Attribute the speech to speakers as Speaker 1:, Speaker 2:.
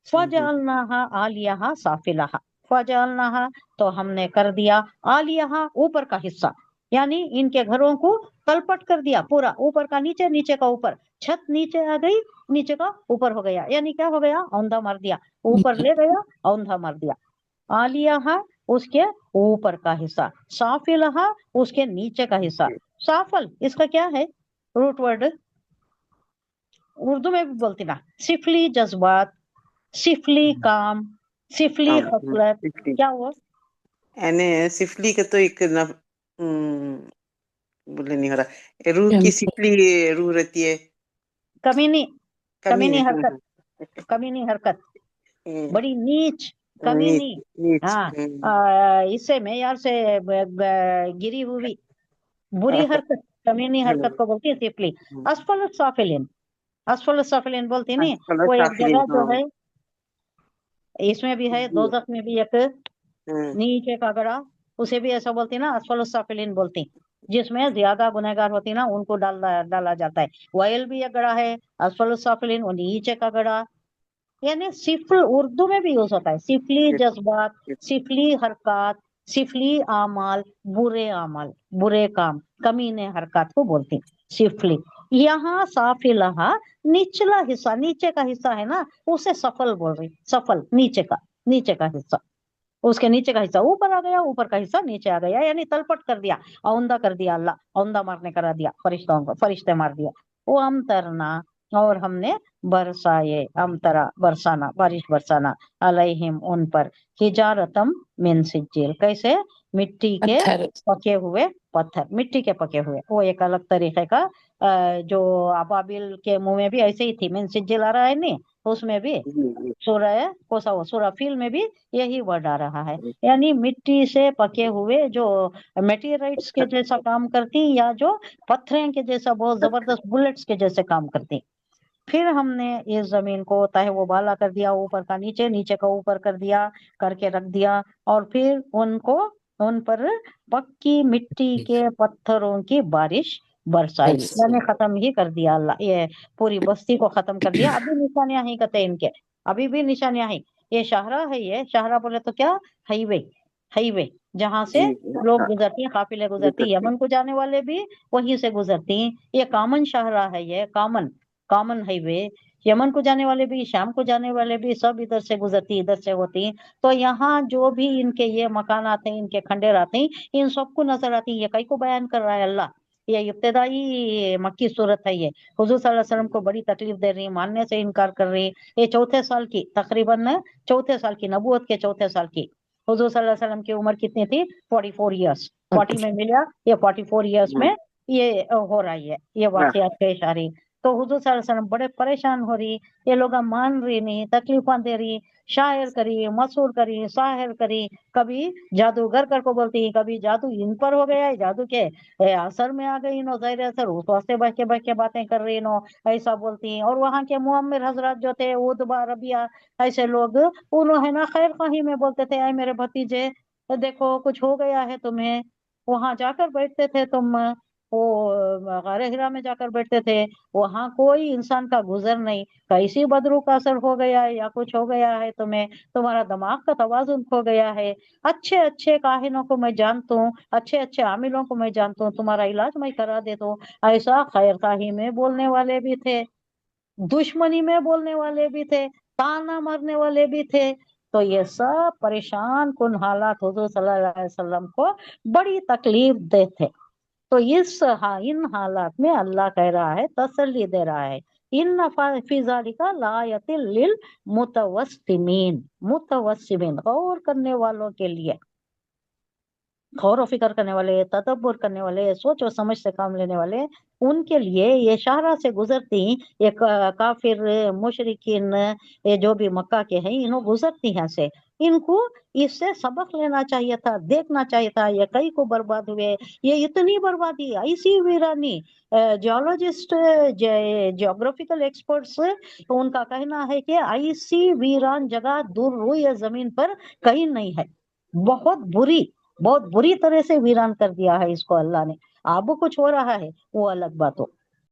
Speaker 1: فجعلناها عالیہا سافلہا، فجعلناها تو ہم نے کر دیا، عالیہا اوپر کا حصہ، یعنی ان کے گھروں کو تلپٹ کر دیا پورا، اوپر کا نیچے، نیچے کا اوپر، چھت نیچے آ گئی، نیچے کا اوپر ہو گیا، یعنی کیا ہو گیا، اوندھا مار دیا، اوپر لے گیا اوندھا مار دیا۔ عالیہا اس کے اوپر کا حصہ، سافلہا اس کے نیچے کا حصہ۔ سافل اس کا کیا ہے روٹ ورڈ، اردو میں بھی بولتی نا، سفلی جذبات، سفلی کام، سفلی خصلت، کیا ہوا؟
Speaker 2: سفلی کا تو ایک بولے نہیں ہو رہا، روح کی سفلی روح رہتی ہے،
Speaker 1: کمینی، کمینی
Speaker 2: کمی
Speaker 1: حرکت، کمینی حرکت، بڑی نیچ کمینی، ہاں اسے معیار سے گری ہوئی بری حرکت، کمینی حرکت کو بولتی ہے سفلی۔ اسفل السافلین، اسفل السافلین بولتی نہیں، وہ ایک جگہ جو ہے اس میں بھی ہے، دوزخ میں بھی ایک نیچے کا گڑا، اسے بھی ایسا بولتی نا، اسفل السافلین بولتی، جس میں زیادہ گنہگار ہوتی نا ان کو ڈالا جاتا ہے۔ وائل بھی ایک گڑا ہے، اسفل السافلین وہ نیچے کا گڑا، یعنی سفل اردو میں بھی ہو سکتا ہے، سفلی جذبات، سفلی حرکات، سفلی اعمال، برے اعمال، برے کام، کمینے حرکات کو بولتے سفلی۔ یہاں سافلہا نچلا حصہ، نیچے کا حصہ ہے نا، اسے سفل بول رہی، سفل نیچے کا، نیچے کا حصہ، اس کے نیچے کا حصہ اوپر آ گیا، اوپر کا حصہ نیچے آ گیا، یعنی تلپٹ کر دیا، اوندا کر دیا، اللہ اوندا مارنے کرا دیا فرشتوں کو، فرشتے مار دیا۔ وہ امترنا اور ہم نے برسائے، امترا برسانا، بارش برسانا، علیہم ان پر، حجارتم من سجیل، کیسے، مٹی کے پکے ہوئے پتھر، مٹی کے پکے ہوئے، وہ ایک الگ طریقے کا جو ابابیل کے منہ میں بھی ایسے ہی تھی، من سجیل آ رہا ہے نہیں، اس میں بھی سورہ کوسا سورہ فیل میں بھی یہی ورڈ آ رہا ہے، یعنی مٹی سے پکے ہوئے جو میٹیرائٹس کے جیسا کام کرتی، یا جو پتھریں کے جیسا بہت زبردست بلٹس کے جیسے کام کرتی۔ پھر ہم نے اس زمین کو تاہے وہ بالا کر دیا، اوپر کا نیچے، نیچے کا اوپر کر دیا، کر کے رکھ دیا، اور پھر ان پر پکی مٹی کے پتھروں کی بارش برسائی، یعنی ختم ہی کر دیا اللہ، یہ پوری بستی کو ختم کر دیا۔ ابھی نشانیاں ہی کہتے ان کے، ابھی بھی نشانیاں ہی، یہ شاہراہ ہے، یہ شاہراہ بولے تو کیا، ہائی وے، ہائی وے جہاں سے لوگ گزرتی ہیں، قافلے گزرتی، یمن کو جانے والے بھی وہیں سے گزرتی ہیں، یہ کامن شاہراہ ہے، یہ کامن ہائی وے، یمن کو جانے والے بھی، شام کو جانے والے بھی، سب ادھر سے گزرتی، ادھر سے ہوتی ہیں۔ تو یہاں جو بھی ان کے یہ مکانات ہیں، ان کے کھنڈیر آتے ہیں، ان سب کو نظر آتی ہیں، یہ کئی کو بیان کر رہا ہے اللہ، یہ ابتدائی مکی صورت ہے، یہ حضور صلی اللہ علیہ وسلم کو بڑی تکلیف دے رہی، ماننے سے انکار کر رہی، یہ چوتھے سال کی، تقریباً چوتھے سال کی، نبوت کے چوتھے سال کی، حضور صلی اللہ علیہ وسلم کی عمر کتنی تھی، 44 ایئرس، 40 میں ملا، یہ 44 ایئرس میں یہ ہو رہی ہے، یہ واقعات پیش آ رہی۔ تو حضور صلی اللہ علیہ وسلم بڑے پریشان ہو رہی، یہ لوگ مان رہی نہیں، تکلیفاں دے رہی، شاعر کری، مسحور کری، ساحر کری، کبھی جادوگر کر کو بولتی، کبھی جادو ان پر ہو گیا ہے، جادو کے اثر میں آ گئی نو، ظاہر اثر اس واسطے بہ کے باتیں کر رہی نو، ایسا بولتی ہیں۔ اور وہاں کے معمر حضرات جو تھے، ادبا ربیہ ایسے لوگ، انہوں ہے نا خیر خواہی میں بولتے تھے، اے میرے بھتیجے دیکھو کچھ ہو گیا ہے تمہیں، وہاں جا کر بیٹھتے تھے تم، وہ غار ہرا میں جا کر بیٹھتے تھے، وہاں کوئی انسان کا گزر نہیں، کیسی بدرو کا اثر ہو گیا ہے یا کچھ ہو گیا ہے تمہیں، تمہارا دماغ کا توازن کھو گیا ہے، اچھے اچھے کاہنوں کو میں جانتا ہوں، اچھے اچھے عاملوں کو میں جانتا ہوں، تمہارا علاج میں کرا دیتا ہوں۔ ایسا خیر خواہی میں بولنے والے بھی تھے، دشمنی میں بولنے والے بھی تھے، تانا مارنے والے بھی تھے۔ تو یہ سب پریشان کن حالات حضور صلی اللہ علیہ وسلم کو بڑی تکلیف دے تھے۔ تو ان حالات میں اللہ کہہ رہا ہے، تسلی دے رہا ہے، ان فی ذالک لآیۃ للمتوسمین، متوسمین غور کرنے والوں کے لیے، غور و فکر کرنے والے، تدبر کرنے والے، سوچ و سمجھ سے کام لینے والے، ان کے لیے یہ شاہراہ سے گزرتی، یہ کافر مشرکین، یہ جو بھی مکہ کے ہیں، انہوں گزرتی ہیں سے، ان کو اس سے سبق لینا چاہیے تھا، دیکھنا چاہیے تھا، یہ کئی کو برباد ہوئے، یہ اتنی بربادی، ایسی ویرانی، جیولوجسٹ، جیوگرافیکل ایکسپرٹس ان کا کہنا ہے کہ ایسی ویران جگہ دور روئے زمین پر کہیں نہیں ہے، بہت بری طرح سے ویران کر دیا ہے اس کو اللہ نے۔ اب کچھ ہو رہا ہے وہ الگ بات ہو،